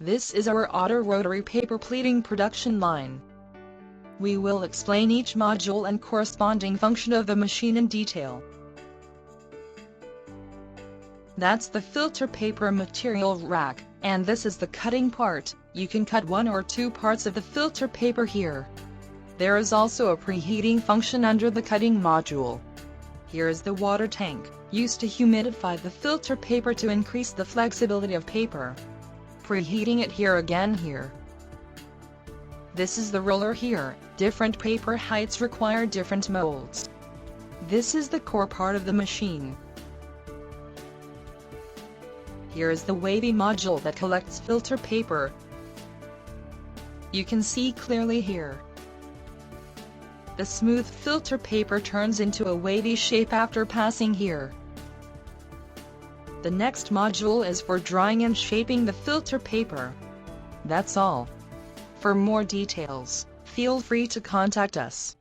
This is our auto rotary paper pleating production line. We will explain each module and corresponding function of the machine in detail. That's the filter paper material rack, and this is the cutting part. You can cut one or two parts of the filter paper here. There is also a preheating function under the cutting module. Here is the water tank, used to humidify the filter paper to increase the flexibility of paper. Preheating it here again here. This is the roller here. Different paper heights require different molds. This is the core part of the machine. Here is the wavy module that collects filter paper. You can see clearly here. The smooth filter paper turns into a wavy shape after passing here. The next module is for drying and shaping the filter paper. That's all. For more details, feel free to contact us.